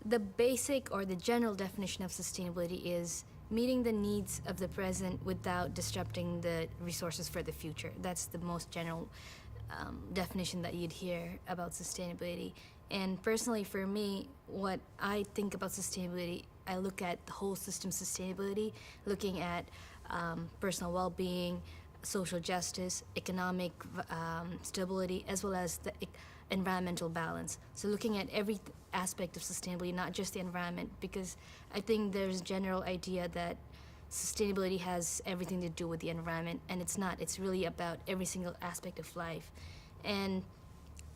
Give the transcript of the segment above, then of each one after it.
The basic or the general definition of sustainability is meeting the needs of the present without disrupting the resources for the future. That's the most general definition that you'd hear about sustainability. And personally, for me, what I think about sustainability, I look at the whole system sustainability, looking at personal well-being, social justice, economic stability, as well as the environmental balance. So looking at every aspect of sustainability, not just the environment, because I think there's a general idea that sustainability has everything to do with the environment, and it's not. It's really about every single aspect of life. And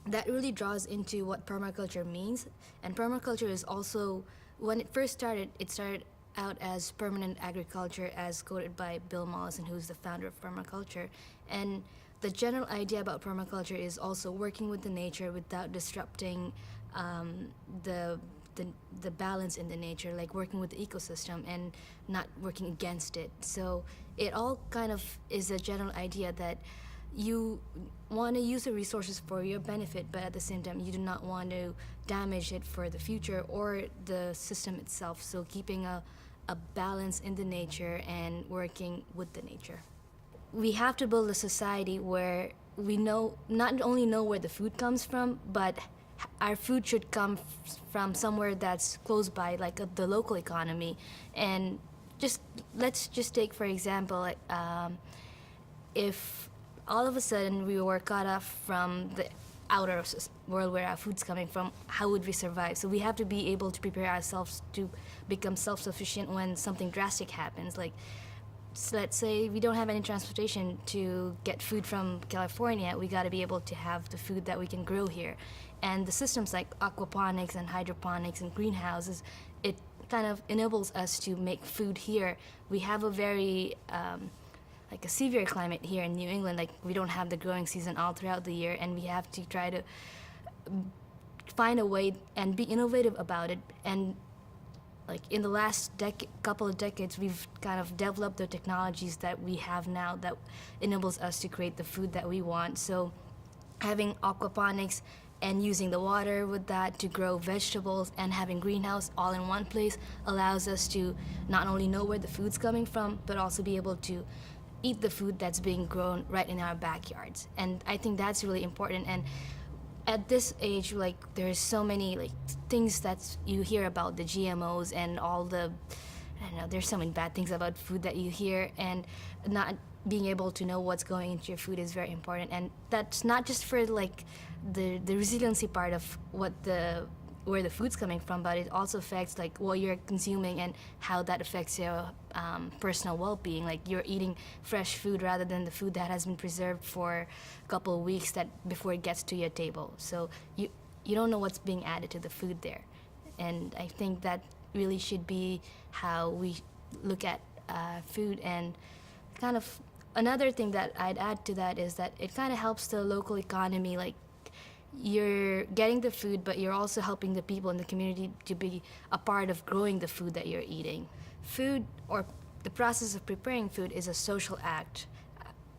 that really draws into what permaculture means. And permaculture is also, when it first started, it started out as permanent agriculture, as quoted by Bill McKibben, who's the founder of permaculture. And the general idea about permaculture is also working with the nature without disrupting the balance in the nature, like working with the ecosystem and not working against it. So it all kind of is a general idea that you want to use the resources for your benefit, but at the same time you do not want to damage it for the future or the system itself. So keeping a balance in the nature and working with the nature. We have to build a society where we know, not only know where the food comes from, but our food should come from somewhere that's close by, like the local economy. And let's just take, for example, if all of a sudden we were cut off from the outer world where our food's coming from, how would we survive? So we have to be able to prepare ourselves to become self-sufficient when something drastic happens. Like, so let's say we don't have any transportation to get food from California, we got to be able to have the food that we can grow here. And the systems like aquaponics and hydroponics and greenhouses, it kind of enables us to make food here. We have a very like a severe climate here in New England. Like, we don't have the growing season all throughout the year, and we have to try to find a way and be innovative about it. And like in the last couple of decades, we've kind of developed the technologies that we have now that enables us to create the food that we want. So having aquaponics and using the water with that to grow vegetables and having greenhouse all in one place allows us to not only know where the food's coming from, but also be able to eat the food that's being grown right in our backyards. And I think that's really important. And at this age, like, there's so many like things that you hear about the GMOs and all the, I don't know, there's so many bad things about food that you hear, and not being able to know what's going into your food is very important. And that's not just for like the resiliency part of where the food's coming from, but it also affects like what you're consuming and how that affects your personal well-being. Like, you're eating fresh food rather than the food that has been preserved for a couple of weeks before it gets to your table. So you don't know what's being added to the food there. And I think that really should be how we look at food. And kind of another thing that I'd add to that is that it kind of helps the local economy. Like, you're getting the food, but you're also helping the people in the community to be a part of growing the food that you're eating. Food, or the process of preparing food, is a social act.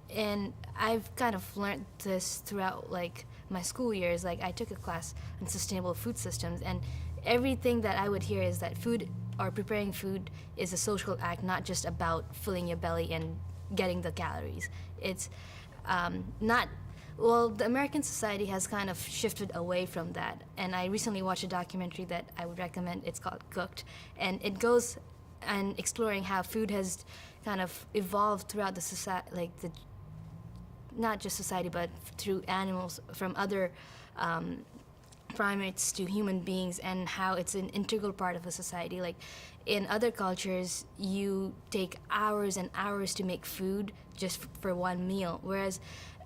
And I've kind of learned this throughout like my school years. Like, I took a class on sustainable food systems, and everything that I would hear is that food, or preparing food, is a social act, not just about filling your belly and getting the calories. It's not. Well, the American society has kind of shifted away from that. And I recently watched a documentary that I would recommend. It's called Cooked. And it goes and exploring how food has kind of evolved throughout the society, like not just society, but through animals, from other primates to human beings, and how it's an integral part of a society. Like, in other cultures, you take hours and hours to make food just for one meal, whereas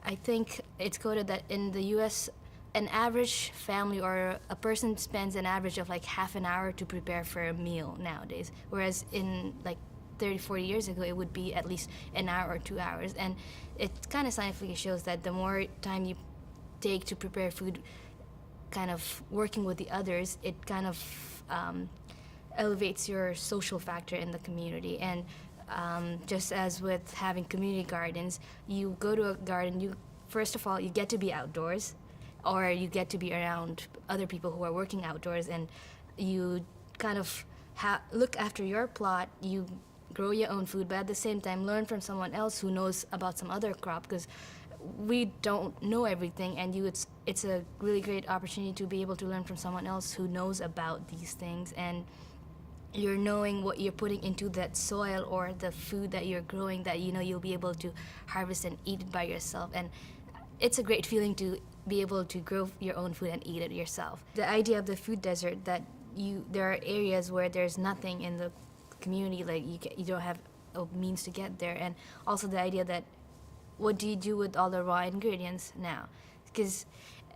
I think it's quoted that in the U.S., an average family or a person spends an average of like half an hour to prepare for a meal nowadays, whereas in like 30, 40 years ago, it would be at least an hour or 2 hours. And it kind of scientifically shows that the more time you take to prepare food, kind of working with the others, it kind of elevates your social factor in the community. And just as with having community gardens, you go to a garden, first of all, you get to be outdoors, or you get to be around other people who are working outdoors, and you kind of look after your plot, you grow your own food, but at the same time learn from someone else who knows about some other crop, because we don't know everything, and it's a really great opportunity to be able to learn from someone else who knows about these things, and you're knowing what you're putting into that soil or the food that you're growing, that you know you'll be able to harvest and eat it by yourself. And it's a great feeling to be able to grow your own food and eat it yourself. The idea of the food desert, that there are areas where there's nothing in the community, like you don't have a means to get there, and also the idea that what do you do with all the raw ingredients now? Because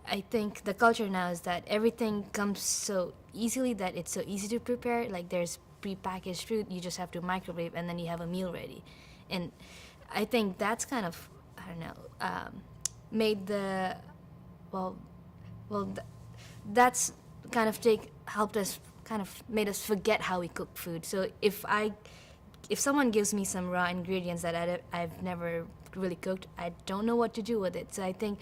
I think the culture now is that everything comes so easily, that it's so easy to prepare. Like there's prepackaged food, you just have to microwave and then you have a meal ready. And I think that's kind of, I don't know, made the, well, that's kind of helped us, kind of made us forget how we cook food. So if someone gives me some raw ingredients that I've never really cooked, I don't know what to do with it. So I think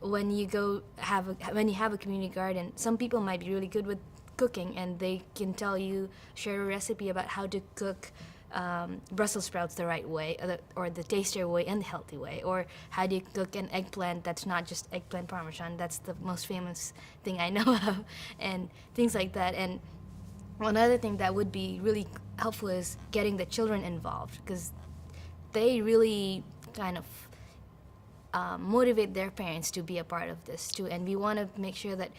when you have a community garden, some people might be really good with cooking, and they can share a recipe about how to cook Brussels sprouts the right way, or the tastier way and the healthy way, or how do you cook an eggplant that's not just eggplant parmesan. That's the most famous thing I know of, and things like that. And one other thing that would be really helpful is getting the children involved, because they really kind of motivate their parents to be a part of this too. And we want to make sure that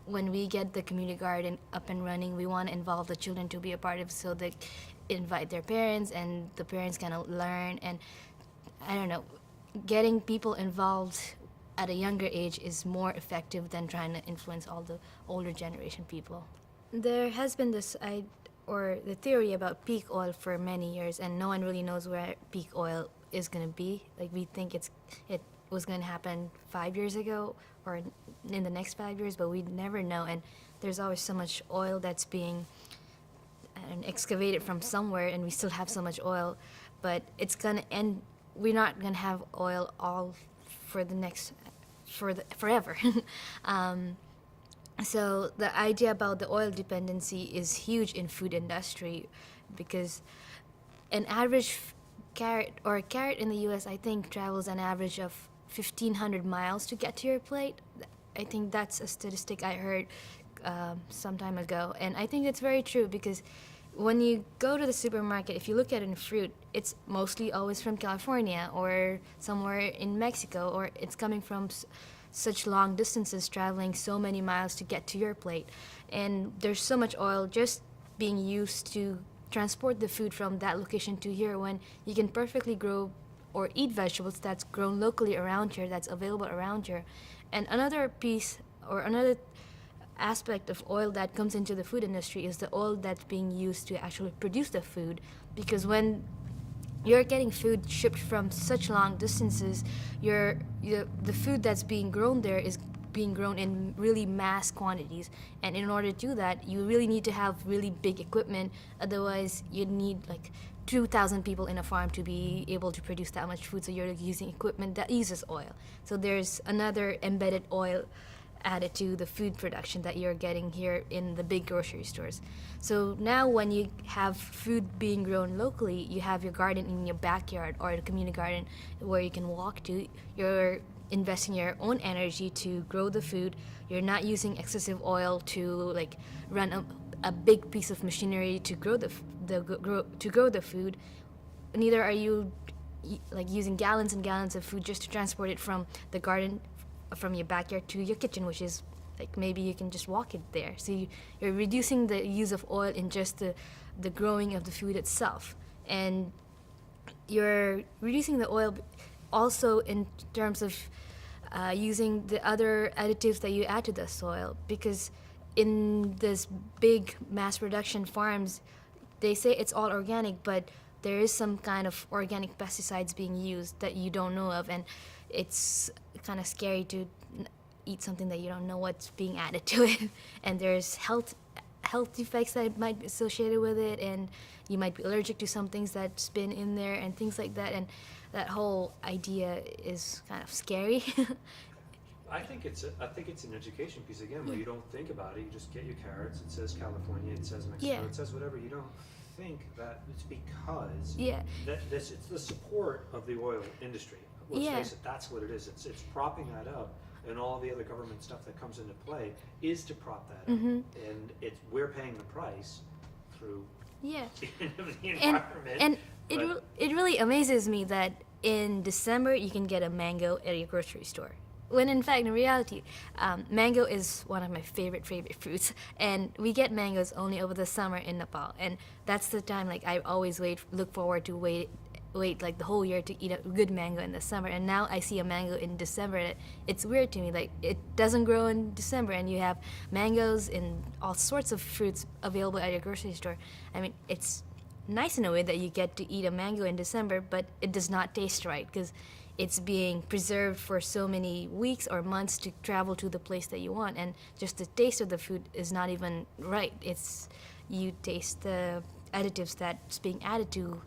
when we get the community garden up and running, we want to involve the children to be a part of it, so they invite their parents, and the parents kind of learn. And I don't know, getting people involved at a younger age is more effective than trying to influence all the older generation people. There has been the theory about peak oil for many years, and no one really knows where peak oil is going to be. Like, we think it was going to happen 5 years ago or in the next 5 years, but we never know. And there's always so much oil that's being excavated from somewhere, and we still have so much oil, but it's going to end. We're not going to have oil all forever. So the idea about the oil dependency is huge in food industry, because an average carrot in the US, I think, travels an average of 1,500 miles to get to your plate. I think that's a statistic I heard some time ago, and I think it's very true, because when you go to the supermarket, if you look at a fruit, it's mostly always from California or somewhere in Mexico, or it's coming from such long distances, traveling so many miles to get to your plate. And there's so much oil just being used to transport the food from that location to here, when you can perfectly grow or eat vegetables that's grown locally around here, that's available around here. And another piece, or another aspect of oil that comes into the food industry, is the oil that's being used to actually produce the food. Because when you're getting food shipped from such long distances, the food that's being grown there is being grown in really mass quantities, and in order to do that, you really need to have really big equipment. Otherwise, you'd need like 2,000 people in a farm to be able to produce that much food. So you're using equipment that uses oil. So there's another embedded oil added to the food production that you're getting here in the big grocery stores. So now when you have food being grown locally, you have your garden in your backyard or the community garden where you can walk to. You're investing your own energy to grow the food. You're not using excessive oil to like run a big piece of machinery to grow the food. Neither are you like using gallons and gallons of food just to transport it from the garden, from your backyard to your kitchen, which is like maybe you can just walk it there. So you're reducing the use of oil in just the growing of the food itself, and you're reducing the oil also in terms of using the other additives that you add to the soil. Because in this big mass production farms, they say it's all organic, but there is some kind of organic pesticides being used that you don't know of, and it's kind of scary to eat something that you don't know what's being added to it. And there's health effects that might be associated with it, and you might be allergic to some things that's been in there and things like that. And that whole idea is kind of scary. I think it's an education piece again, where you don't think about it. You just get your carrots. It says California. It says Mexico. Yeah. It says whatever. You don't think that it's because Yeah. that this it's the support of the oil industry. Let's Yeah. face it. That's what it is. It's propping that up, and all the other government stuff that comes into play is to prop that up. And we're paying the price through Yeah. the And environment. and but- it really amazes me that in December you can get a mango at your grocery store. When in fact, in reality, mango is one of my favorite fruits, and we get mangoes only over the summer in Nepal, and that's the time like I always look forward to wait like the whole year to eat a good mango in the summer. And now I see a mango in December, and it's weird to me, like it doesn't grow in December, and you have mangoes and all sorts of fruits available at your grocery store. I mean, it's nice in a way that you get to eat a mango in December, but it does not taste right because it's being preserved for so many weeks or months to travel to the place that you want, and just the taste of the food is not even right. It's you taste the additives that's being added to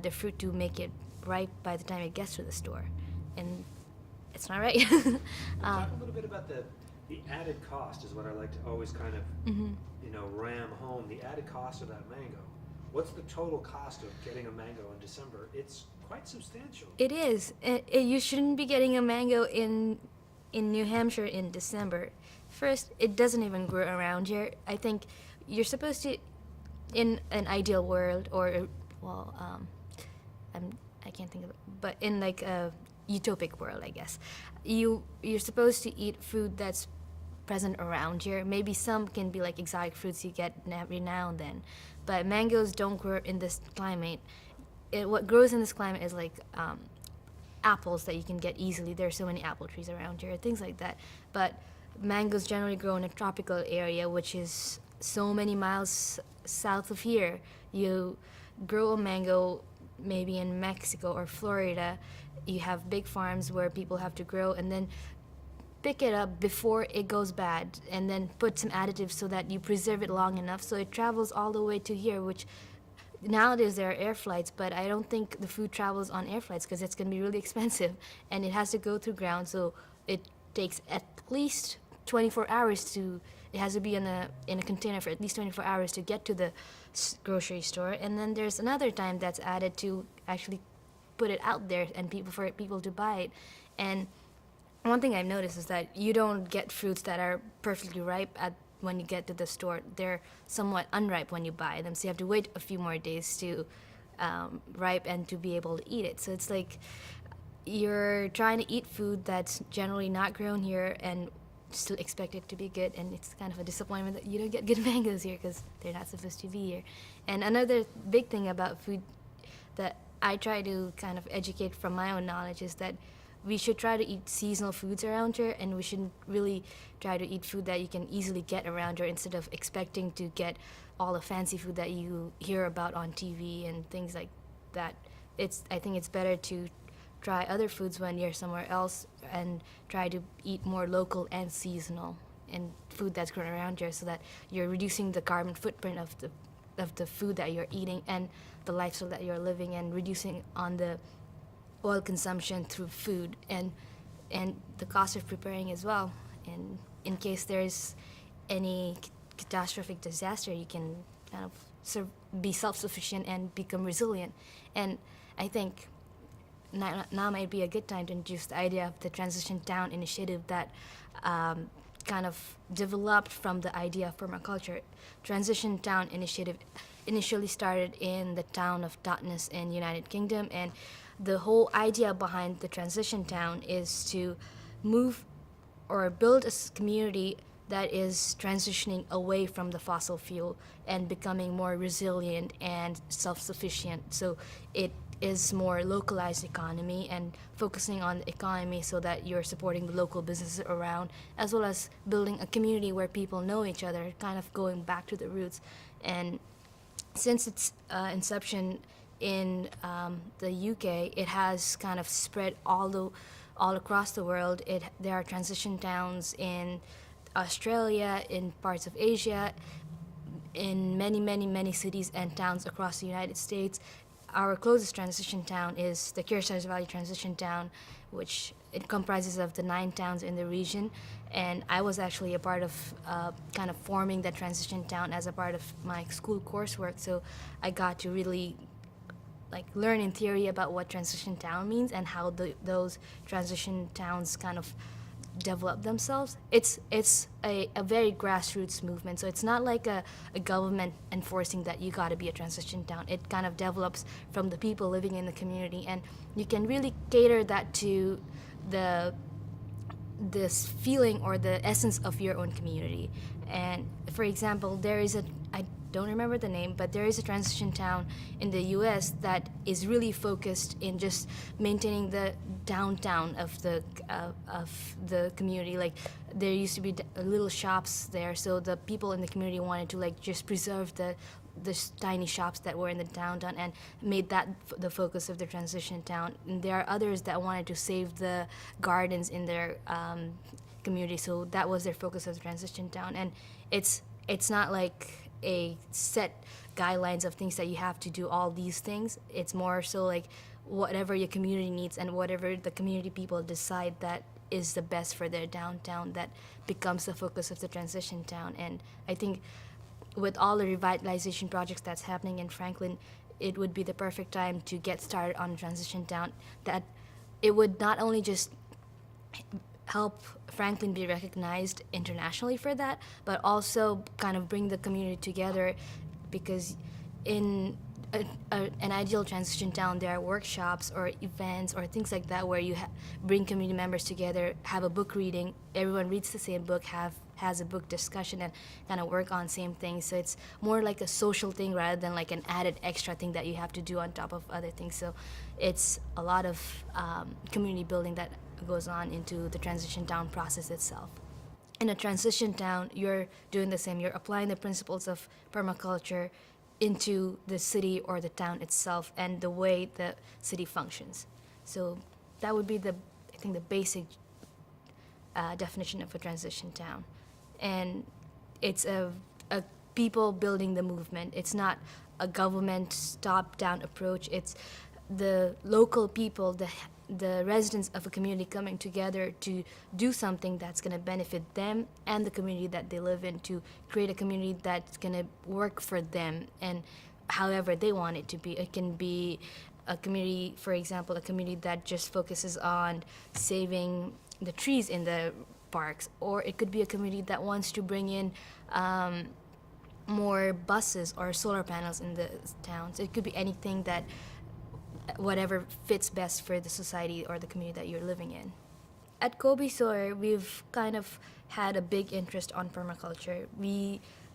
the fruit to make it ripe by the time it gets to the store, and it's not right. Talk a little bit about the added cost is what I like to always kind of ram home. The added cost of that mango. What's the total cost of getting a mango in December? It's quite substantial. It is. You shouldn't be getting a mango in New Hampshire in December. First, it doesn't even grow around here. I think you're supposed to, in an ideal world, or I can't think of it, but in like a utopic world, I guess, you're supposed to eat food that's present around here. Maybe some can be like exotic fruits you get every now and then, but mangoes don't grow in this climate. What grows in this climate is like apples that you can get easily. There are so many apple trees around here, things like that. But mangoes generally grow in a tropical area, which is so many miles south of here. You grow a mango maybe in Mexico or Florida. You have big farms where people have to grow and then pick it up before it goes bad, and then put some additives so that you preserve it long enough so it travels all the way to here, which nowadays there are air flights, but I don't think the food travels on air flights because it's going to be really expensive, and it has to go through ground, so it takes at least 24 hours to, it has to be in a container for at least 24 hours to get to the grocery store. And then there's another time that's added to actually put it out there and for people to buy it. And one thing I've noticed is that you don't get fruits that are perfectly ripe when you get to the store. They're somewhat unripe when you buy them, so you have to wait a few more days to ripe and to be able to eat it. So it's like you're trying to eat food that's generally not grown here and still expect it to be good, and it's kind of a disappointment that you don't get good mangoes here because they're not supposed to be here. And another big thing about food that I try to kind of educate from my own knowledge is that we should try to eat seasonal foods around here, and we shouldn't really try to eat food that you can easily get around here instead of expecting to get all the fancy food that you hear about on TV and things like that. I think it's better to try other foods when you're somewhere else and try to eat more local and seasonal and food that's grown around here, so that you're reducing the carbon footprint of the food that you're eating and the lifestyle that you're living, and reducing on the oil consumption through food and the cost of preparing as well. And in case there's any catastrophic disaster, you can kind of be self-sufficient and become resilient. And I think now might be a good time to introduce the idea of the Transition Town initiative that kind of developed from the idea of permaculture. Transition Town initiative initially started in the town of Totnes in United Kingdom, and the whole idea behind the Transition Town is to move or build a community that is transitioning away from the fossil fuel and becoming more resilient and self-sufficient. So it is more localized economy and focusing on the economy so that you're supporting the local businesses around, as well as building a community where people know each other, kind of going back to the roots. And since its inception in the UK, it has kind of spread all across the world. There are transition towns in Australia, in parts of Asia, in many cities and towns across the United States. our closest transition town is the Kearsarge Valley Transition Town, which it comprises of the 9 towns in the region. And I was actually a part of kind of forming that transition town as a part of my school coursework. So I got to really like learn in theory about what transition town means and how those transition towns kind of develop themselves. It's a very grassroots movement, so it's not like a government enforcing that you got to be a transition town. It kind of develops from the people living in the community, and you can really cater that to this feeling or the essence of your own community. And for example, there is I don't remember the name, but there is a transition town in the US that is really focused in just maintaining the downtown of the community. Like there used to be little shops there, so the people in the community wanted to like just preserve the tiny shops that were in the downtown and made that the focus of the transition town. And there are others that wanted to save the gardens in their community, so that was their focus of the transition town. And it's not like a set guidelines of things that you have to do all these things. It's more so like whatever your community needs and whatever the community people decide that is the best for their downtown, that becomes the focus of the transition town. And I think with all the revitalization projects that's happening in Franklin, it would be the perfect time to get started on a transition town, that it would not only just help Franklin be recognized internationally for that, but also kind of bring the community together, because in an ideal transition town, there are workshops or events or things like that where you bring community members together, have a book reading, everyone reads the same book, has a book discussion and kind of work on same things. So it's more like a social thing rather than like an added extra thing that you have to do on top of other things. So it's a lot of community building that goes on into the transition town process itself. In a transition town, you're doing the same. You're applying the principles of permaculture into the city or the town itself and the way the city functions. So that would be I think the basic definition of a transition town. And it's a people building the movement. It's not a government top-down approach. It's the local people, the residents of a community coming together to do something that's going to benefit them and the community that they live in, to create a community that's going to work for them and however they want it to be. It can be a community, for example, a community that just focuses on saving the trees in the parks, or it could be a community that wants to bring in more buses or solar panels in the towns. It could be anything that whatever fits best for the society or the community that you're living in. At Kobe Sawyer, we've kind of had a big interest on permaculture.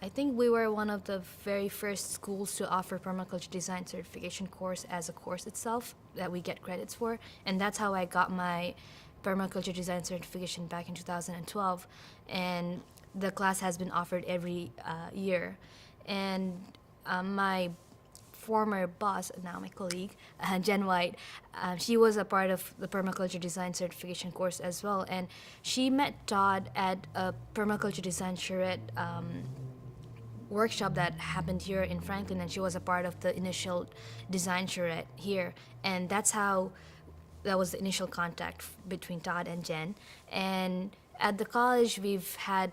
I think we were one of the very first schools to offer permaculture design certification course as a course itself that we get credits for, and that's how I got my permaculture design certification back in 2012. And the class has been offered every year. And my former boss, now my colleague, Jen White, she was a part of the permaculture design certification course as well. And she met Todd at a permaculture design charrette workshop that happened here in Franklin, and she was a part of the initial design charrette here. And that was the initial contact between Todd and Jen. And at the college, we've had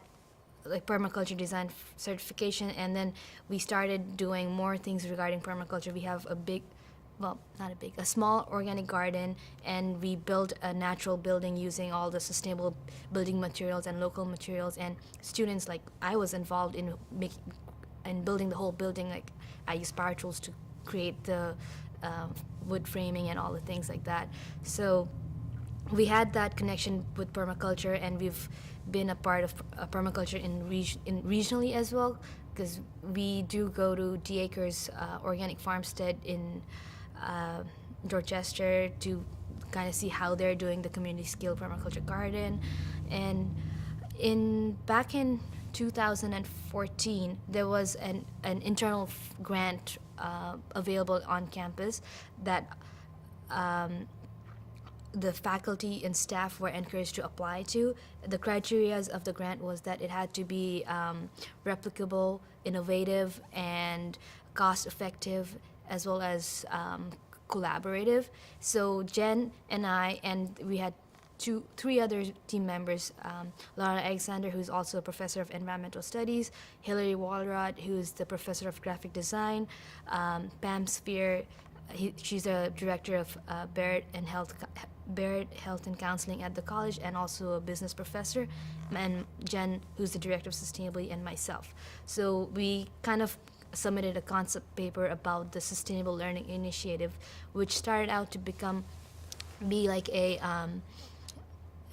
like permaculture design certification, and then we started doing more things regarding permaculture. We have a small organic garden, and we built a natural building using all the sustainable building materials and local materials. And students, like I was involved in building the whole building. Like I used power tools to create the wood framing and all the things like that. So we had that connection with permaculture, and we've been a part of permaculture in regionally as well, because we do go to D Acres Organic Farmstead in Dorchester to kind of see how they're doing the community scale permaculture garden. And back in 2014, there was an internal grant available on campus that the faculty and staff were encouraged to apply to. The criteria of the grant was that it had to be replicable, innovative, and cost-effective, as well as collaborative. So Jen and I, and we had three other team members, Laura Alexander, who's also a professor of environmental studies, Hillary Walrod, who's the professor of graphic design, Pam Spear, she's a director of Barrett Health and Counseling at the college, and also a business professor, and Jen, who's the director of sustainability, and myself. So we kind of submitted a concept paper about the Sustainable Learning Initiative, which started out to be like an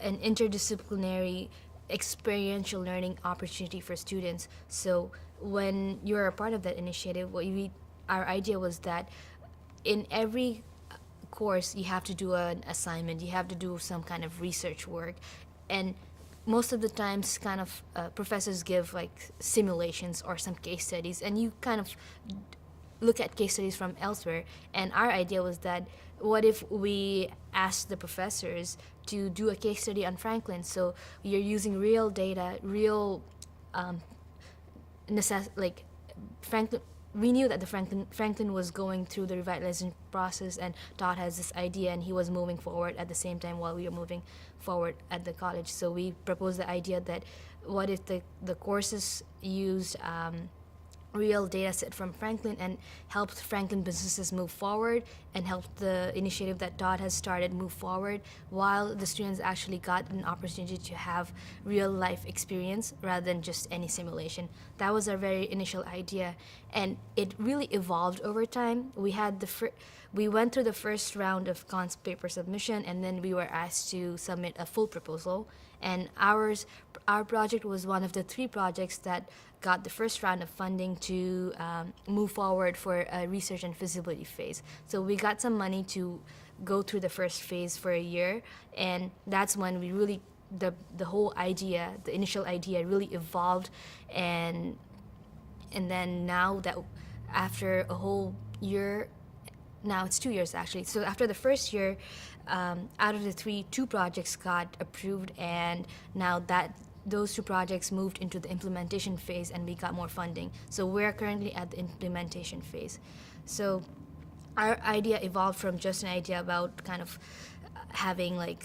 interdisciplinary experiential learning opportunity for students. So when you're a part of that initiative, our idea was that in every course you have to do an assignment, you have to do some kind of research work, and most of the times kind of professors give like simulations or some case studies, and you kind of look at case studies from elsewhere. And our idea was that what if we asked the professors to do a case study on Franklin? So you're using real data, real like Franklin. We knew that the Franklin was going through the revitalization process, and Todd has this idea, and he was moving forward at the same time while we were moving forward at the college. So we proposed the idea that what if the courses used real data set from Franklin and helped Franklin businesses move forward, and helped the initiative that Todd has started move forward, while the students actually got an opportunity to have real life experience rather than just any simulation. That was our very initial idea, and it really evolved over time. We went through the first round of concept paper submission, and then we were asked to submit a full proposal. And our project was one of the 3 projects that got the first round of funding to move forward for a research and feasibility phase. So we got some money to go through the first phase for a year, and that's when we really, the whole idea, the initial idea really evolved, and then now that after a whole year, now it's 2 years actually. So after the first year, out of the 2 projects got approved, and now that those 2 projects moved into the implementation phase, and we got more funding. So we're currently at the implementation phase. So our idea evolved from just an idea about kind of having like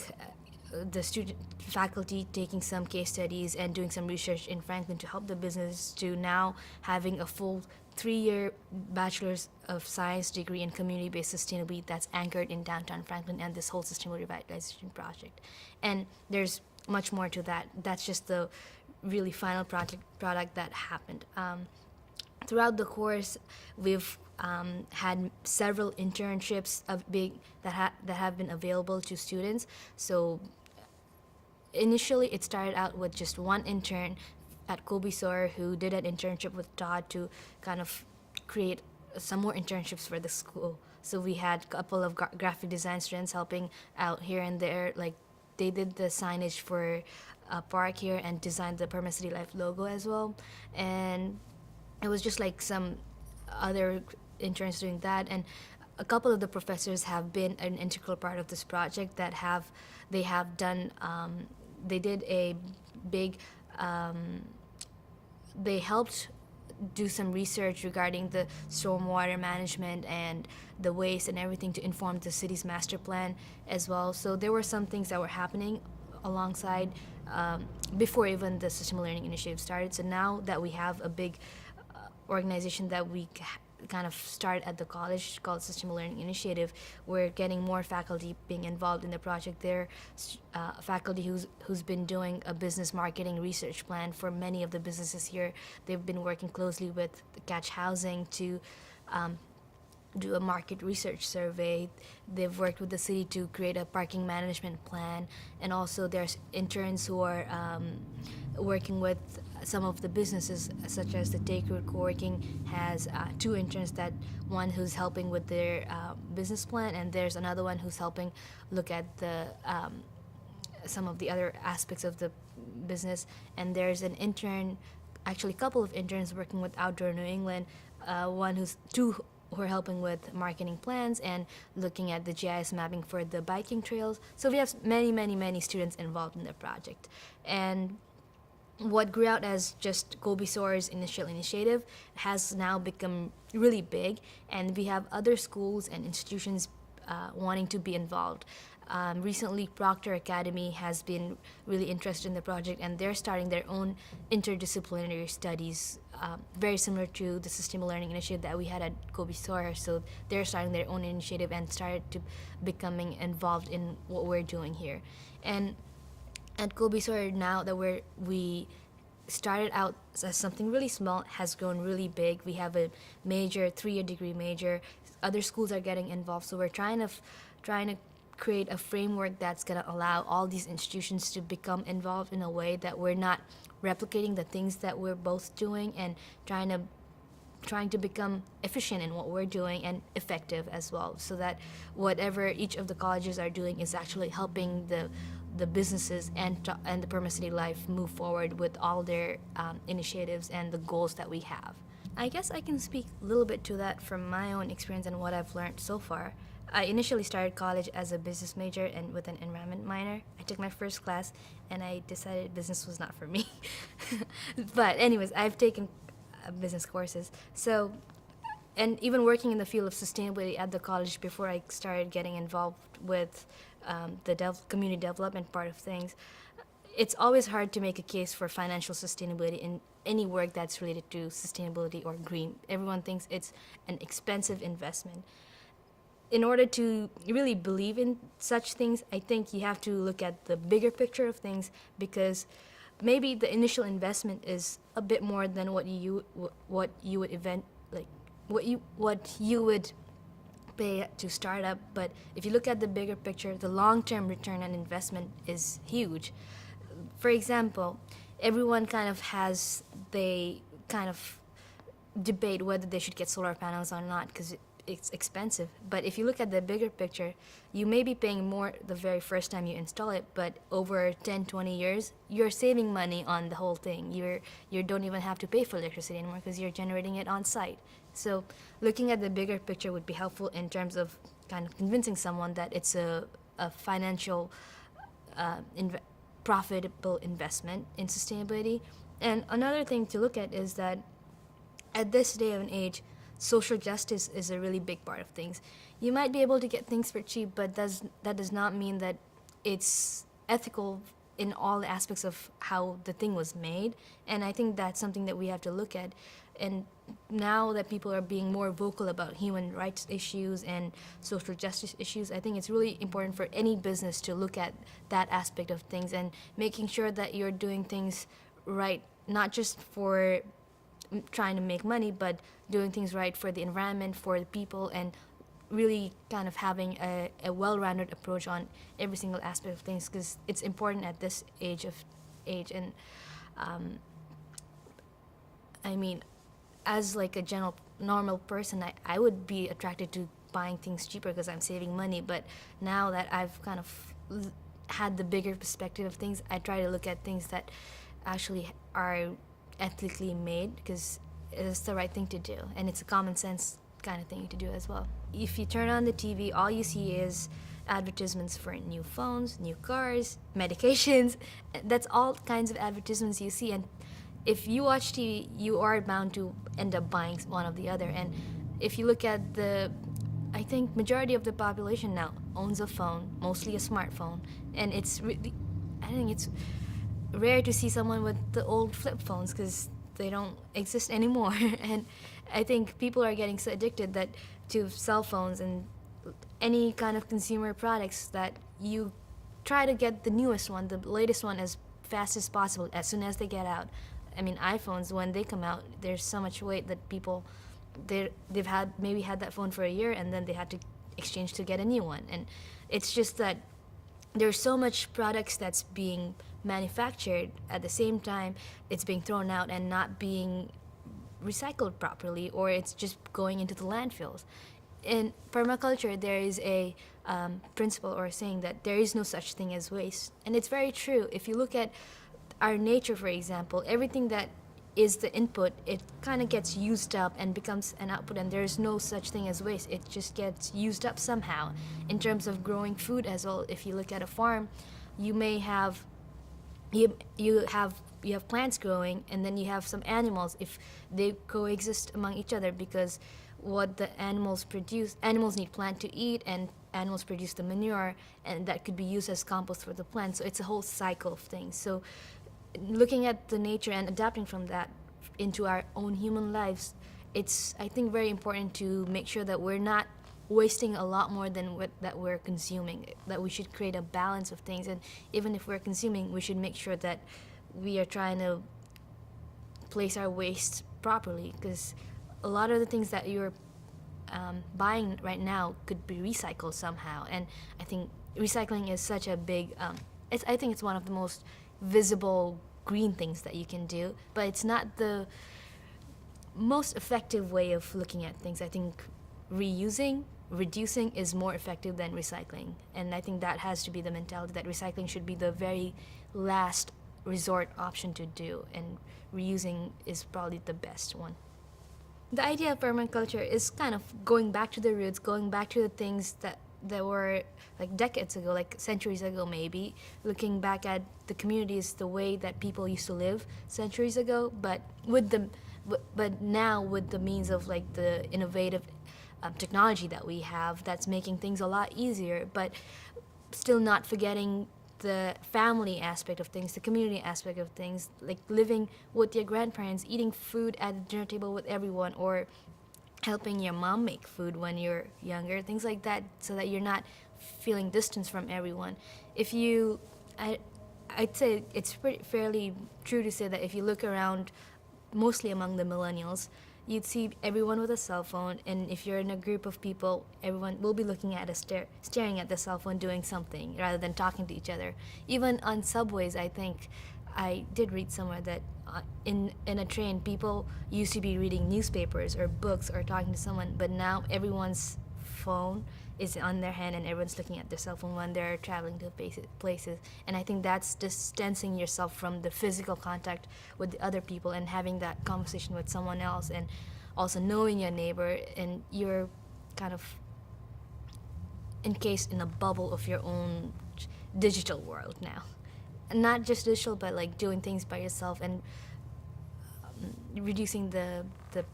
the faculty taking some case studies and doing some research in Franklin to help the business, to now having a full 3-year Bachelor's of Science degree in community-based sustainability that's anchored in downtown Franklin and this whole sustainable revitalization project. And there's much more to that. That's just the really final product that happened. Throughout the course, we've had several internships that have been available to students. So initially, it started out with just one intern at Colby Sawyer who did an internship with Todd to kind of create some more internships for the school. So we had a couple of graphic design students helping out here and there. Like they did the signage for a park here and designed the Perma City Life logo as well. And it was just like some other interns doing that. And a couple of the professors have been an integral part of this project they did a big, they helped do some research regarding the stormwater management and the waste and everything to inform the city's master plan as well. So there were some things that were happening alongside before even the Sustainable Learning Initiative started. So now that we have a big organization that we kind of start at the college called Sustainable Learning Initiative, we're getting more faculty being involved in the project. There faculty who's been doing a business marketing research plan for many of the businesses here. They've been working closely with Catch Housing to do a market research survey. They've worked with the city to create a parking management plan, and also there's interns who are working with some of the businesses, such as the Take Root Co-working has 2 interns, one who's helping with their business plan, and there's another one who's helping look at the some of the other aspects of the business. And there's an intern, actually a couple of interns working with Outdoor New England, 2 who are helping with marketing plans and looking at the GIS mapping for the biking trails. So we have many students involved in the project. And what grew out as just Kobe Soar's initial initiative has now become really big, and we have other schools and institutions wanting to be involved. Recently, Proctor Academy has been really interested in the project, and they're starting their own interdisciplinary studies, very similar to the Sustainable Learning Initiative that we had at Kobe Soar. So they're starting their own initiative and started to becoming involved in what we're doing here. And at Kobe Soar, now that we started out as something really small, has grown really big. We have a major 3-year degree major. Other schools are getting involved, so we're trying to create a framework that's going to allow all these institutions to become involved in a way that we're not replicating the things that we're both doing, and trying to become efficient in what we're doing and effective as well, so that whatever each of the colleges are doing is actually helping the businesses and the Perma City Life move forward with all their initiatives and the goals that we have. I guess I can speak a little bit to that from my own experience and what I've learned so far. I initially started college as a business major and with an environment minor. I took my first class and I decided business was not for me. But anyways, I've taken business courses. So, and even working in the field of sustainability at the college before I started getting involved with the community development part of things, it's always hard to make a case for financial sustainability in any work that's related to sustainability or green. Everyone thinks it's an expensive investment. In order to really believe in such things, I think you have to look at the bigger picture of things, because maybe the initial investment is a bit more than what you would pay to start up. But if you look at the bigger picture, the long-term return on investment is huge. For example, everyone they kind of debate whether they should get solar panels or not because it's expensive. But if you look at the bigger picture, you may be paying more the very first time you install it, but over 10-20 years you're saving money on the whole thing. You don't even have to pay for electricity anymore because you're generating it on site. So looking at the bigger picture would be helpful in terms of kind of convincing someone that it's a financial profitable investment in sustainability. And another thing to look at is that at this day and age, social justice is a really big part of things. You might be able to get things for cheap, but that does not mean that it's ethical in all aspects of how the thing was made. And I think that's something that we have to look at. And now that people are being more vocal about human rights issues and social justice issues, I think it's really important for any business to look at that aspect of things and making sure that you're doing things right, not just for trying to make money, but doing things right for the environment, for the people, and really kind of having a well-rounded approach on every single aspect of things, because it's important at this age. And I mean, as like a general normal person, I would be attracted to buying things cheaper because I'm saving money. But now that I've kind of had the bigger perspective of things, I try to look at things that actually are ethically made, because it's the right thing to do, and it's a common sense kind of thing to do as well. If you turn on the TV, all you see is advertisements for new phones, new cars, medications. That's all kinds of advertisements you see, and if you watch TV, you are bound to end up buying one of the other. And if you look at I think majority of the population now owns a phone, mostly a smartphone, and I think it's rare to see someone with the old flip phones because they don't exist anymore. And I think people are getting so addicted to cell phones and any kind of consumer products that you try to get the newest one, the latest one, as fast as possible as soon as they get out. I mean, iPhones, when they come out, there's so much weight that people they've had that phone for a year and then they had to exchange to get a new one. And it's just that there's so much products that's being manufactured at the same time it's being thrown out and not being recycled properly, or it's just going into the landfills. In permaculture, there is a principle or saying that there is no such thing as waste, and it's very true. If you look at our nature, for example, everything that is the input, it kind of gets used up and becomes an output, and there's no such thing as waste. It just gets used up somehow. In terms of growing food as well, if you look at a farm, you may have you have you have plants growing, and then you have some animals. If they coexist among each other, because what the animals need plant to eat, and animals produce the manure, and that could be used as compost for the plants. So it's a whole cycle of things. So looking at the nature and adapting from that into our own human lives, it's, I think, very important to make sure that we're not wasting a lot more than that we're consuming, that we should create a balance of things. And even if we're consuming, we should make sure that we are trying to place our waste properly, because a lot of the things that you're buying right now could be recycled somehow. And I think recycling is such a big I think it's one of the most visible green things that you can do, but it's not the most effective way of looking at things. I think reducing is more effective than recycling, and I think that has to be the mentality, that recycling should be the very last resort option to do, and reusing is probably the best one. The idea of permaculture is kind of going back to the roots, going back to the things that were like decades ago, like centuries ago maybe, looking back at the communities, the way that people used to live centuries ago, but now with the means of like the innovative technology that we have, that's making things a lot easier, but still not forgetting the family aspect of things, the community aspect of things, like living with your grandparents, eating food at the dinner table with everyone, or helping your mom make food when you're younger, things like that, so that you're not feeling distance from everyone. I'd say it's fairly true to say that if you look around, mostly among the millennials, you'd see everyone with a cell phone, and if you're in a group of people, everyone will be looking at staring at the cell phone, doing something rather than talking to each other. Even on subways, I think I did read somewhere that in a train, people used to be reading newspapers or books or talking to someone, but now everyone's phone is on their hand and everyone's looking at their cell phone when they're traveling to places. And I think that's distancing yourself from the physical contact with the other people and having that conversation with someone else, and also knowing your neighbor, and you're kind of encased in a bubble of your own digital world now. And not just digital, but like doing things by yourself, and reducing the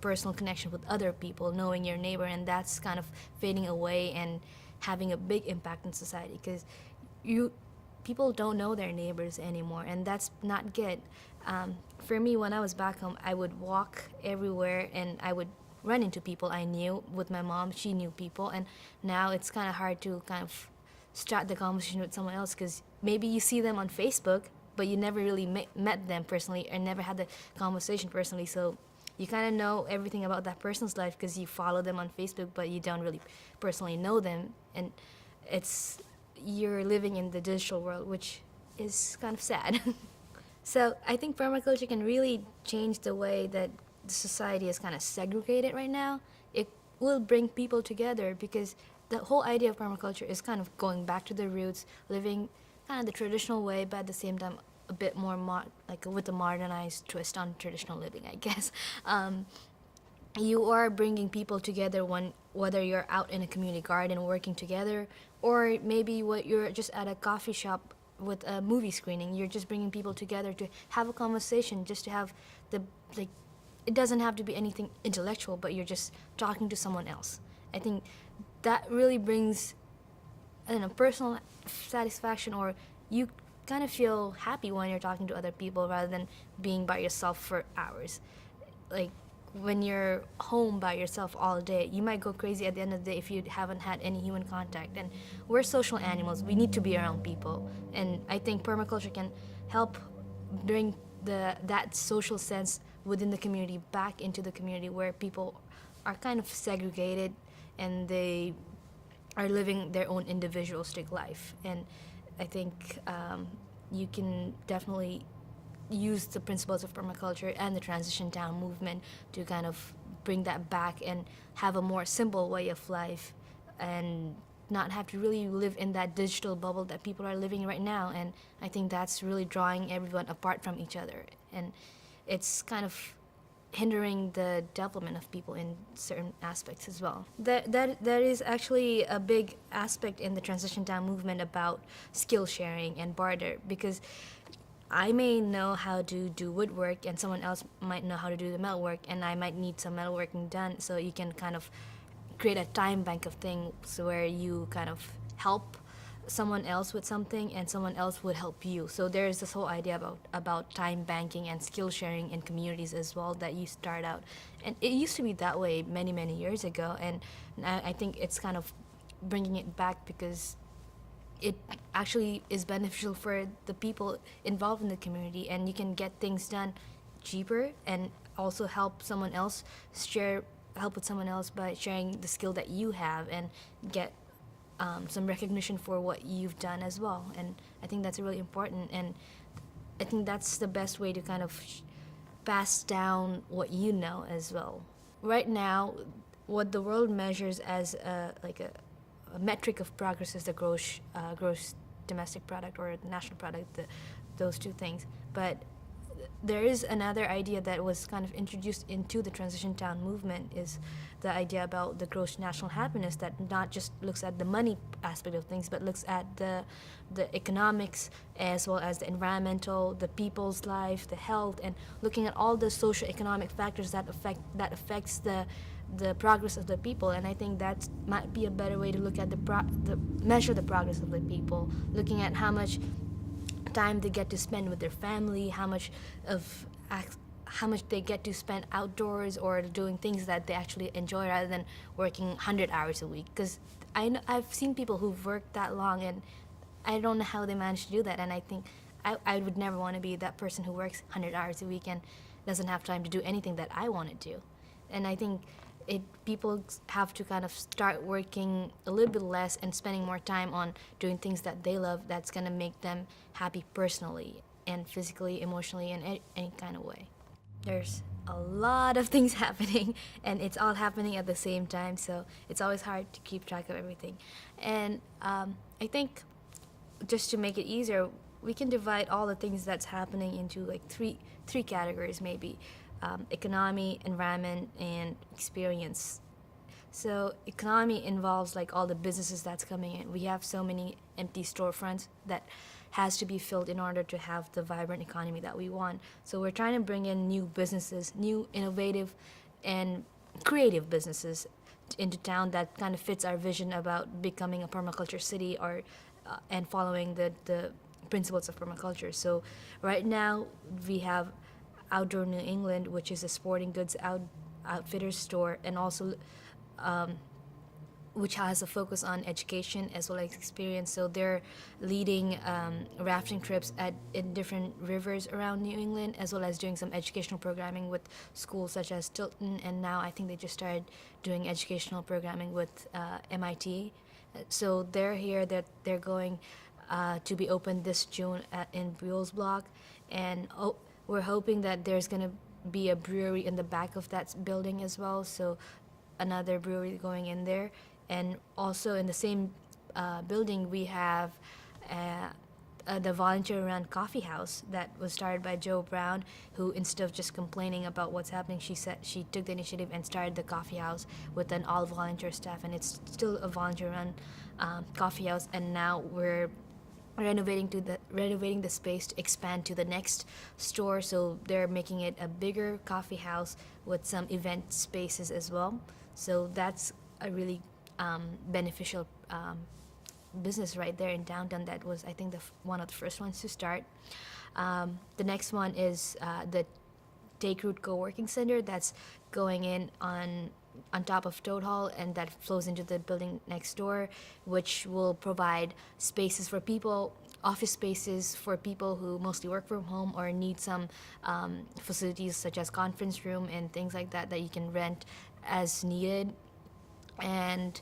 personal connection with other people, knowing your neighbor, and that's kind of fading away and having a big impact in society, because people don't know their neighbors anymore, and that's not good. For me, when I was back home, I would walk everywhere and I would run into people I knew. With my mom, she knew people, and now it's kind of hard to kind of start the conversation with someone else, because maybe you see them on Facebook, but you never really met them personally or never had the conversation personally. So you kind of know everything about that person's life because you follow them on Facebook, but you don't really personally know them. And you're living in the digital world, which is kind of sad. So I think permaculture can really change the way that the society is kind of segregated right now. It will bring people together, because the whole idea of permaculture is kind of going back to the roots, living kind of the traditional way, but at the same time a bit more like with a modernized twist on traditional living, I guess. You are bringing people together whether you're out in a community garden working together, or maybe you're just at a coffee shop with a movie screening. You're just bringing people together to have a conversation, just to have it doesn't have to be anything intellectual, but you're just talking to someone else. I think that really brings, I don't know, personal satisfaction, or you kind of feel happy when you're talking to other people rather than being by yourself for hours. Like when you're home by yourself all day, you might go crazy at the end of the day if you haven't had any human contact. And we're social animals. We need to be around people. And I think permaculture can help bring that social sense within the community back into the community, where people are kind of segregated and they are living their own individualistic life. And I think you can definitely use the principles of permaculture and the transition town movement to kind of bring that back and have a more simple way of life, and not have to really live in that digital bubble that people are living right now. And I think that's really drawing everyone apart from each other, and it's kind of hindering the development of people in certain aspects as well. That is actually a big aspect in the transition town movement about skill sharing and barter, because I may know how to do woodwork and someone else might know how to do the metalwork, and I might need some metalworking done. So you can kind of create a time bank of things where you kind of help someone else with something and someone else would help you. So there's this whole idea about time banking and skill sharing in communities as well that you start out. And it used to be that way many, many years ago. And I think it's kind of bringing it back because it actually is beneficial for the people involved in the community, and you can get things done cheaper and also help with someone else by sharing the skill that you have and get some recognition for what you've done as well. And I think that's really important, and I think that's the best way to kind of pass down what you know as well. Right now, what the world measures as a metric of progress is the gross domestic product or national product, those two things. But there is another idea that was kind of introduced into the transition town movement, is the idea about the gross national happiness that not just looks at the money aspect of things, but looks at the economics as well as the environmental, the people's life, the health, and looking at all the socio-economic factors that affects the progress of the people. And I think that might be a better way to look at measure the progress of the people, looking at how much time they get to spend with their family, how much they get to spend outdoors or doing things that they actually enjoy rather than working 100 hours a week. Because I've seen people who've worked that long, and I don't know how they manage to do that. And I think I would never want to be that person who works 100 hours a week and doesn't have time to do anything that I want to do. And I think people have to kind of start working a little bit less and spending more time on doing things that they love, that's going to make them happy personally and physically, emotionally, in any kind of way. There's a lot of things happening, and it's all happening at the same time, so it's always hard to keep track of everything. And I think just to make it easier, we can divide all the things that's happening into like three categories maybe. Economy, environment, and experience. So economy involves like all the businesses that's coming in. We have so many empty storefronts that has to be filled in order to have the vibrant economy that we want. So we're trying to bring in new businesses, new innovative and creative businesses into town that kind of fits our vision about becoming a permaculture city, or and following the principles of permaculture. So right now we have Outdoor New England, which is a sporting goods outfitters store, and also which has a focus on education as well as experience. So they're leading rafting trips in different rivers around New England, as well as doing some educational programming with schools such as Tilton, and now I think they just started doing educational programming with MIT. So they're here, that they're going to be open this June in Buell's Block, and we're hoping that there's going to be a brewery in the back of that building as well, so another brewery going in there. And also in the same building, we have the volunteer-run coffee house that was started by Joe Brown, who instead of just complaining about what's happening, she took the initiative and started the coffee house with an all-volunteer staff, and it's still a volunteer-run coffee house. And now we're renovating the space to expand to the next store, so they're making it a bigger coffee house with some event spaces as well. So that's a really beneficial business right there in downtown. That was, I think, one of the first ones to start. The next one is the Take Root Co-working Center that's going in on top of Toad Hall, and that flows into the building next door, which will provide spaces for people, office spaces for people who mostly work from home or need some facilities such as conference room and things like that you can rent as needed. And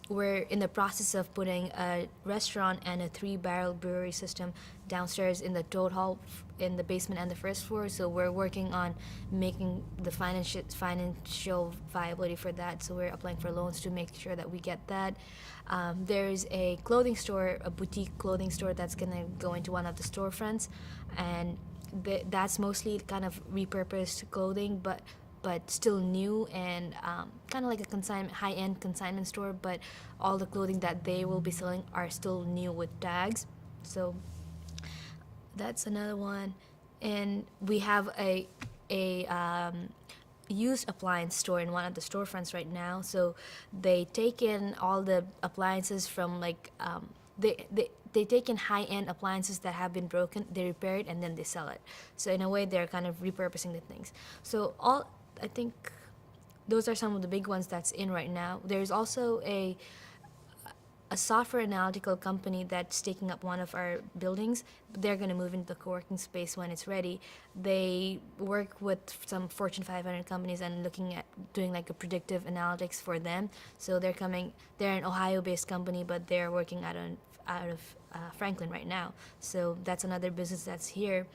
we're in the process of putting a restaurant and a 3-barrel brewery system downstairs in the Toad Hall, in the basement and the first floor. So we're working on making the financial viability for that. So we're applying for loans to make sure that we get that. There's a clothing store, a boutique clothing store that's going to go into one of the storefronts, and that's mostly kind of repurposed clothing, but still new, and kind of like a high-end consignment store, but all the clothing that they will be selling are still new with tags. So That's another one. And we have a used appliance store in one of the storefronts right now. So they take in all the appliances from like they take in high-end appliances that have been broken, they repair it, and then they sell it. So in a way, they're kind of repurposing the things. So all I think those are some of the big ones that's in right now. There's also a software analytical company that's taking up one of our buildings. They're going to move into the co-working space when it's ready. They work with some Fortune 500 companies and looking at doing like a predictive analytics for them. So they're an Ohio-based company, but they're working out of Franklin right now. So that's another business that's here.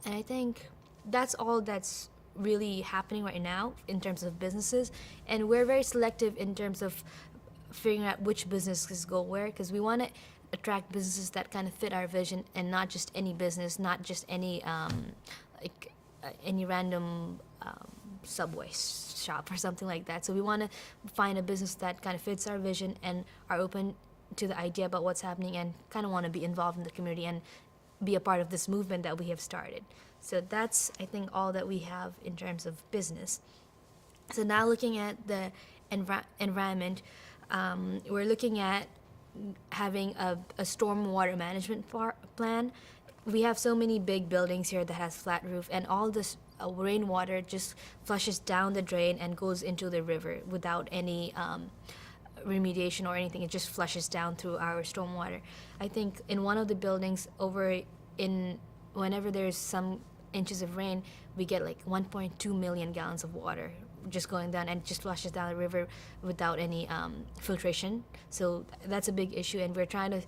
And I think that's all that's really happening right now in terms of businesses. And we're very selective in terms of figuring out which businesses go where, because we want to attract businesses that kind of fit our vision, and not just any business, not just any any random Subway shop or something like that. So we want to find a business that kind of fits our vision and are open to the idea about what's happening, and kind of want to be involved in the community and be a part of this movement that we have started. So that's, I think, all that we have in terms of business. So now looking at the environment, we're looking at having a stormwater management plan. We have so many big buildings here that has flat roof, and all this rainwater just flushes down the drain and goes into the river without any remediation or anything. It just flushes down through our stormwater. I think in one of the buildings whenever there's some inches of rain, we get like 1.2 million gallons of water just going down, and it just flushes down the river without any filtration. So that's a big issue, and we're trying to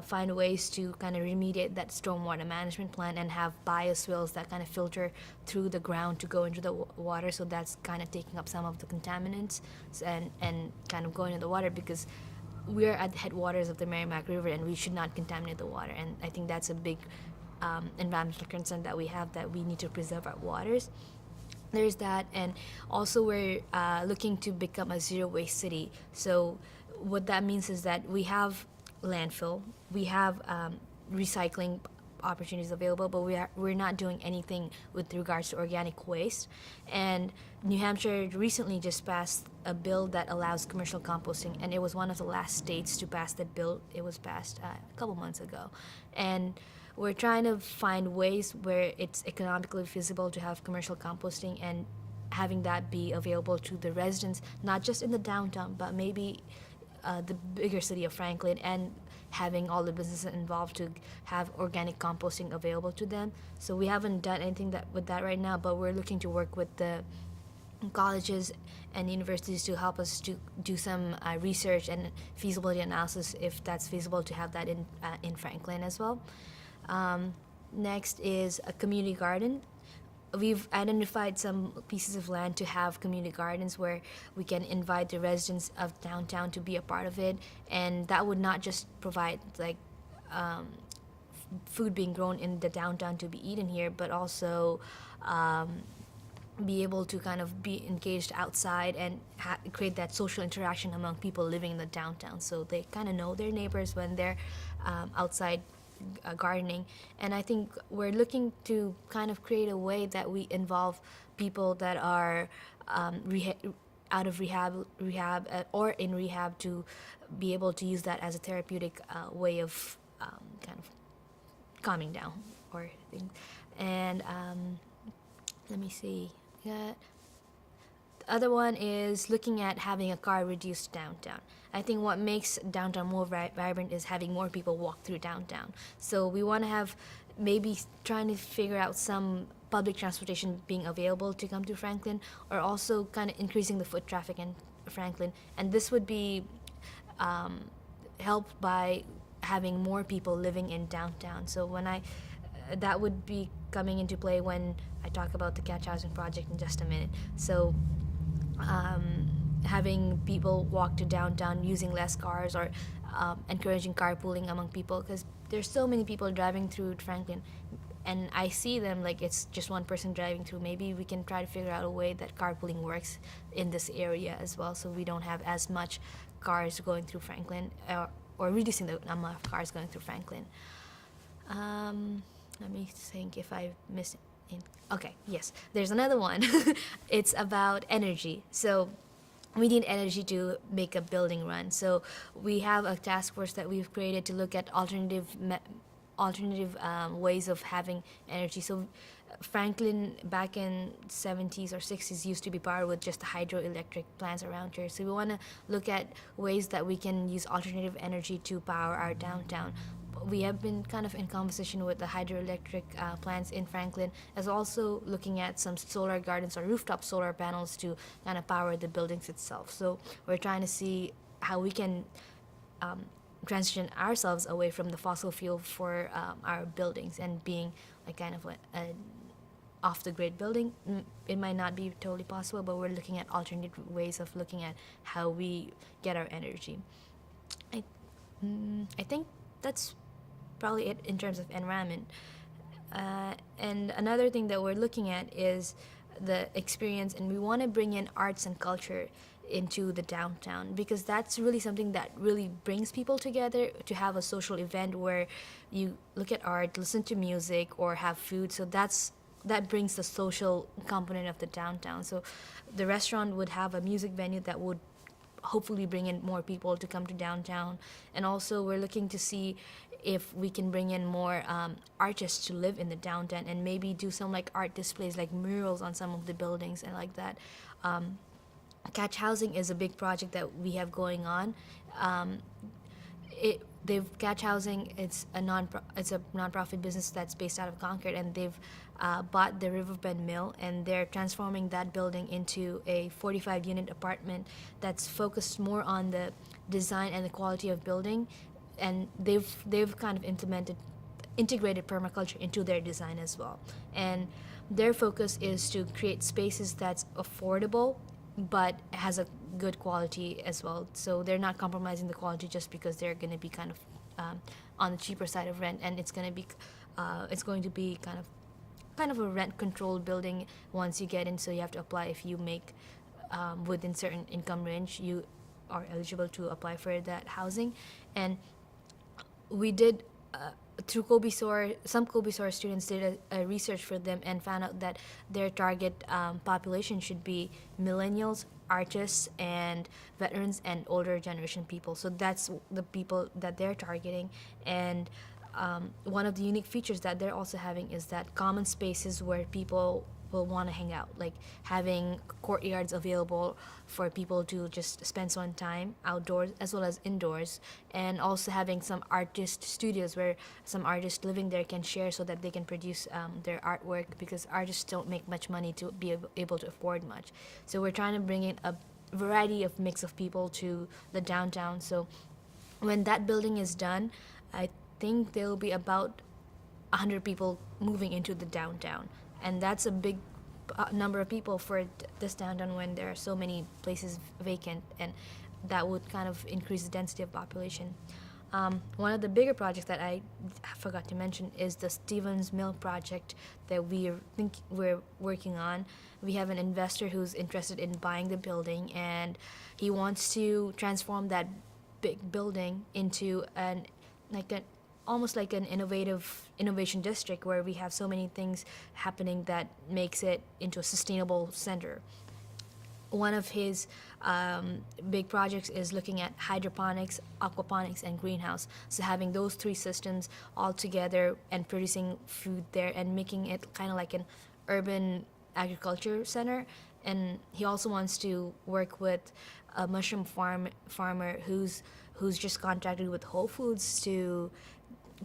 find ways to kind of remediate that stormwater management plan and have bioswales that kind of filter through the ground to go into the water. So that's kind of taking up some of the contaminants and kind of going into the water, because we're at the headwaters of the Merrimack River and we should not contaminate the water. And I think that's a big environmental concern that we have, that we need to preserve our waters. There's that, and also we're looking to become a zero waste city. So what that means is that we have landfill, we have recycling opportunities available, but we're not doing anything with regards to organic waste. And New Hampshire recently just passed a bill that allows commercial composting, and it was one of the last states to pass that bill. It was passed a couple months ago, and we're trying to find ways where it's economically feasible to have commercial composting, and having that be available to the residents, not just in the downtown, but maybe the bigger city of Franklin, and having all the businesses involved to have organic composting available to them. So we haven't done anything with that right now, but we're looking to work with the colleges and universities to help us to do some research and feasibility analysis, if that's feasible to have that in Franklin as well. Next is a community garden. We've identified some pieces of land to have community gardens where we can invite the residents of downtown to be a part of it, and that would not just provide like food being grown in the downtown to be eaten here, but also be able to kind of be engaged outside and create that social interaction among people living in the downtown, so they kind of know their neighbors when they're outside gardening. And I think we're looking to kind of create a way that we involve people that are out of rehab or in rehab, to be able to use that as a therapeutic way of kind of calming down or things. And let me see. The other one is looking at having a car-reduced downtown. I think what makes downtown more vibrant is having more people walk through downtown. So we want to have maybe trying to figure out some public transportation being available to come to Franklin, or also kind of increasing the foot traffic in Franklin. And this would be helped by having more people living in downtown. So that would be coming into play when I talk about the Catch Housing Project in just a minute. So having people walk to downtown using less cars, or encouraging carpooling among people, because there's so many people driving through Franklin, and I see them like it's just one person driving through. Maybe we can try to figure out a way that carpooling works in this area as well, so we don't have as much cars going through Franklin, or reducing the number of cars going through Franklin. Let me think if I missed it. Okay, yes, there's another one. It's about energy. So we need energy to make a building run. So we have a task force that we've created to look at alternative ways of having energy. So Franklin back in 70s or 60s used to be powered with just hydroelectric plants around here. So we want to look at ways that we can use alternative energy to power our downtown. We have been kind of in conversation with the hydroelectric plants in Franklin, as also looking at some solar gardens or rooftop solar panels to kind of power the buildings itself. So we're trying to see how we can transition ourselves away from the fossil fuel for our buildings and being like kind of a off the grid building. It might not be totally possible, but we're looking at alternate ways of looking at how we get our energy. I, I think that's probably it in terms of environment. And another thing that we're looking at is the experience, and we want to bring in arts and culture into the downtown, because that's really something that really brings people together to have a social event where you look at art, listen to music, or have food. So that brings the social component of the downtown. So the restaurant would have a music venue that would hopefully bring in more people to come to downtown. And also we're looking to see if we can bring in more artists to live in the downtown and maybe do some like art displays, like murals on some of the buildings and like that. Catch housing is a big project that we have going on. They've Catch Housing. It's a nonprofit business that's based out of Concord, and they've bought the Riverbend Mill, and they're transforming that building into a 45-unit apartment that's focused more on the design and the quality of building, and they've kind of integrated permaculture into their design as well, and their focus is to create spaces that's affordable but has a good quality as well. So they're not compromising the quality just because they're going to be kind of on the cheaper side of rent, and it's going to be kind of a rent controlled building once you get in. So you have to apply if you make within certain income range, you are eligible to apply for that housing. And we did through some Kobe Soar students did a research for them and found out that their target population should be millennials, artists, and veterans and older generation people. So that's the people that they're targeting. And one of the unique features that they're also having is that common spaces where people will want to hang out, like having courtyards available for people to just spend some time outdoors as well as indoors, and also having some artist studios where some artists living there can share so that they can produce their artwork, because artists don't make much money to be able to afford much. So we're trying to bring in a variety of mix of people to the downtown. So when that building is done, I think there will be about 100 people moving into the downtown, and that's a big number of people for this downtown when there are so many places vacant, and that would kind of increase the density of population. One of the bigger projects that I forgot to mention is the Stevens Mill project that we're working on. We have an investor who's interested in buying the building, and he wants to transform that big building into almost like an innovation district where we have so many things happening that makes it into a sustainable center. One of his big projects is looking at hydroponics, aquaponics, and greenhouse. So having those three systems all together and producing food there and making it kind of like an urban agriculture center. And he also wants to work with a mushroom farmer who's just contracted with Whole Foods to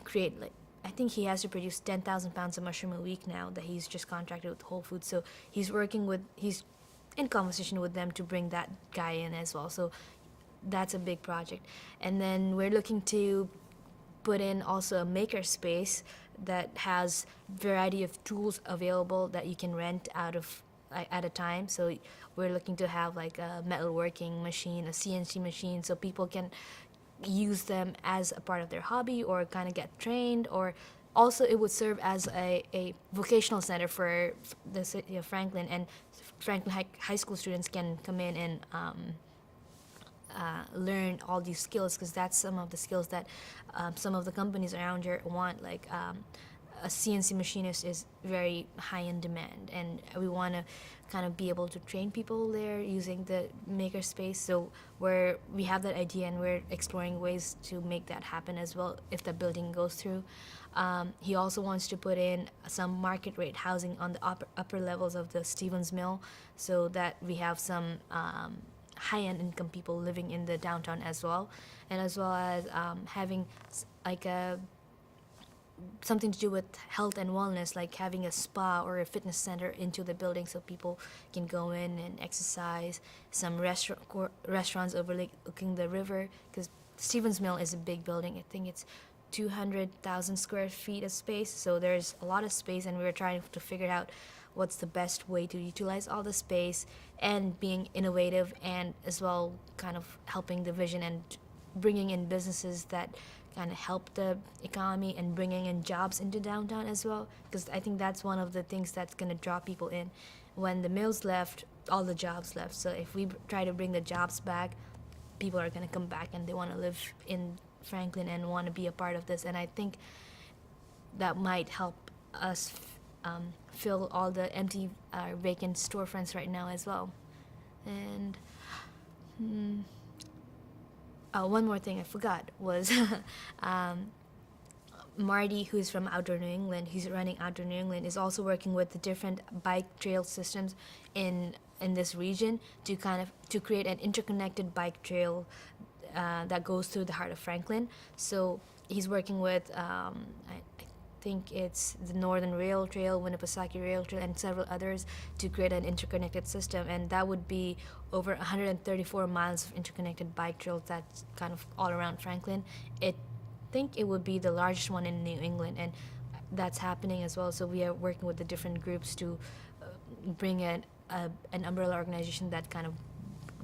create, like, I think he has to produce 10,000 pounds of mushroom a week now that he's just contracted with Whole Foods. So he's in conversation with them to bring that guy in as well. So that's a big project. And then we're looking to put in also a maker space that has variety of tools available that you can rent out of at a time. So we're looking to have like a metalworking machine, a CNC machine, so people can use them as a part of their hobby or kind of get trained, or also it would serve as a vocational center for the city of Franklin, and Franklin High School students can come in and learn all these skills, because that's some of the skills that some of the companies around here want. Like a CNC machinist is very high in demand, and we want to kind of be able to train people there using the maker space. So we have that idea, and we're exploring ways to make that happen as well if the building goes through. He also wants to put in some market rate housing on the upper levels of the Stevens Mill, so that we have some high-end income people living in the downtown as well, and as well as having like a something to do with health and wellness, like having a spa or a fitness center into the building so people can go in and exercise. Some restaurants overlooking the river, because Stevens Mill is a big building. I think it's 200,000 square feet of space, so there's a lot of space, and we were trying to figure out what's the best way to utilize all the space and being innovative, and as well kind of helping the vision and bringing in businesses that kind of help the economy and bringing in jobs into downtown as well, because I think that's one of the things that's going to draw people in. When the mills left, all the jobs left, so if we try to bring the jobs back, people are going to come back and they want to live in Franklin and want to be a part of this. And I think that might help us fill all the empty vacant storefronts right now as well. And one more thing I forgot was Marty, who's from Outdoor New England, who's running Outdoor New England, is also working with the different bike trail systems in this region to create an interconnected bike trail that goes through the heart of Franklin. So he's working with I think it's the Northern Rail Trail, Winnipesaukee Rail Trail, and several others to create an interconnected system, and that would be over 134 miles of interconnected bike trails that's kind of all around Franklin. I think it would be the largest one in New England, and that's happening as well. So we are working with the different groups to bring in an umbrella organization that kind of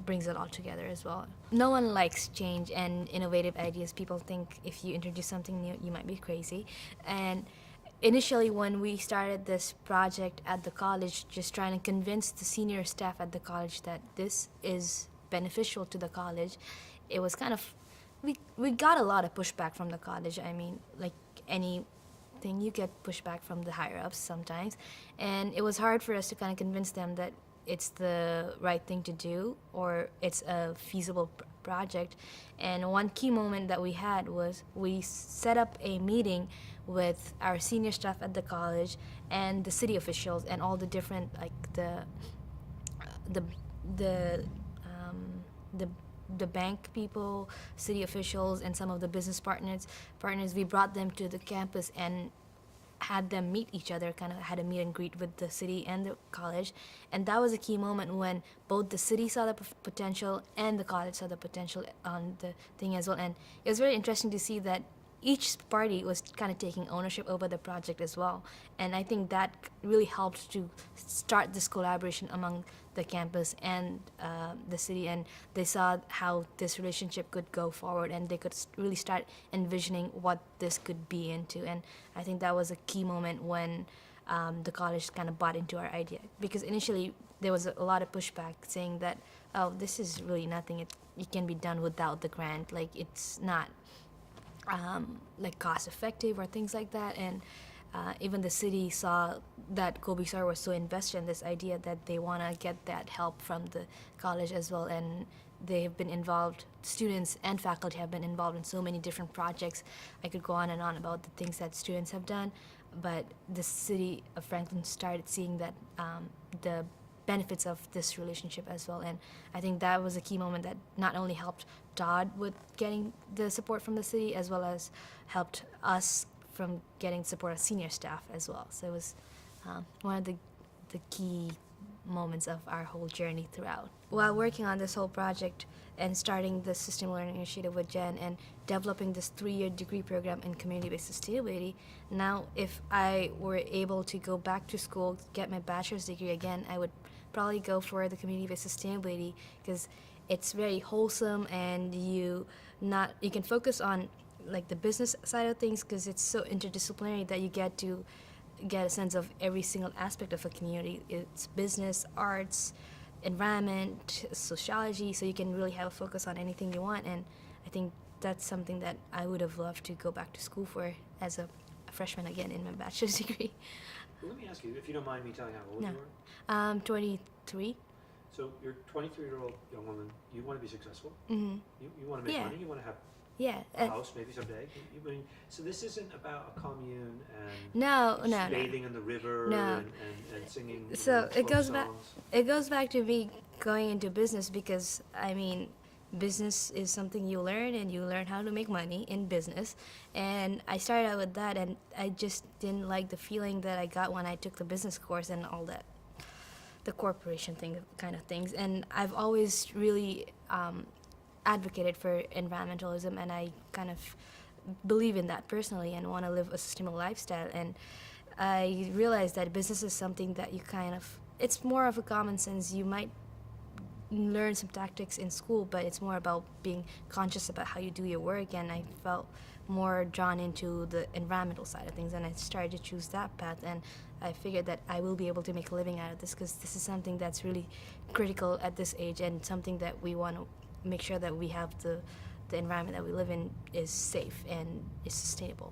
brings it all together as well. No one likes change and innovative ideas. People think if you introduce something new, you might be crazy. And initially, when we started this project at the college, just trying to convince the senior staff at the college that this is beneficial to the college, it was kind of, we got a lot of pushback from the college. I mean, like anything, you get pushback from the higher ups sometimes. And it was hard for us to kind of convince them that it's the right thing to do or it's a feasible project. And one key moment that we had was we set up a meeting with our senior staff at the college and the city officials and all the different, like the bank people, city officials, and some of the business partners. We brought them to the campus and had them meet each other, kind of had a meet and greet with the city and the college. And that was a key moment when both the city saw the potential and the college saw the potential on the thing as well. And it was very interesting to see that each party was kind of taking ownership over the project as well. And I think that really helped to start this collaboration among the campus and the city, and they saw how this relationship could go forward, and they could really start envisioning what this could be into. And I think that was a key moment when the college kind of bought into our idea, because initially there was a lot of pushback saying that, oh, this is really nothing, it can be done without the grant, like it's not like cost effective or things like that. And even the city saw that Kobe Star was so invested in this idea that they want to get that help from the college as well. And they have been involved, students and faculty have been involved in so many different projects. I could go on and on about the things that students have done, but the city of Franklin started seeing that the benefits of this relationship as well. And I think that was a key moment that not only helped Todd with getting the support from the city, as well as helped us from getting support of senior staff as well. So it was one of the key moments of our whole journey throughout. While working on this whole project and starting the System Learning Initiative with Jen and developing this 3-year degree program in community-based sustainability, now if I were able to go back to school, get my bachelor's degree again, I would probably go for the community-based sustainability, because it's very wholesome and you can focus on like the business side of things, because it's so interdisciplinary that you get a sense of every single aspect of a community. It's business, arts, environment, sociology, so you can really have a focus on anything you want. And I think that's something that I would have loved to go back to school for as a freshman again in my bachelor's degree. Well, let me ask you, if you don't mind me telling how old No. you are. 23. So you're a 23-year-old young woman. You want to be successful. Mm-hmm. You want to make Yeah. money. You want to have Yeah. a house maybe someday. I mean, so this isn't about a commune and No. bathing in the river No. and singing. you So know, it folk goes back. songs. It goes back to me going into business because I mean, business is something you learn, and you learn how to make money in business. And I started out with that, and I just didn't like the feeling that I got when I took the business course and all that, the corporation thing, kind of things. And I've always really advocated for environmentalism, and I kind of believe in that personally and want to live a sustainable lifestyle. And I realized that business is something that you kind of, it's more of a common sense. You might learn some tactics in school, but it's more about being conscious about how you do your work. And I felt more drawn into the environmental side of things, and I started to choose that path. And I figured that I will be able to make a living out of this, because this is something that's really critical at this age, and something that we want to make sure that we have the environment that we live in is safe and is sustainable.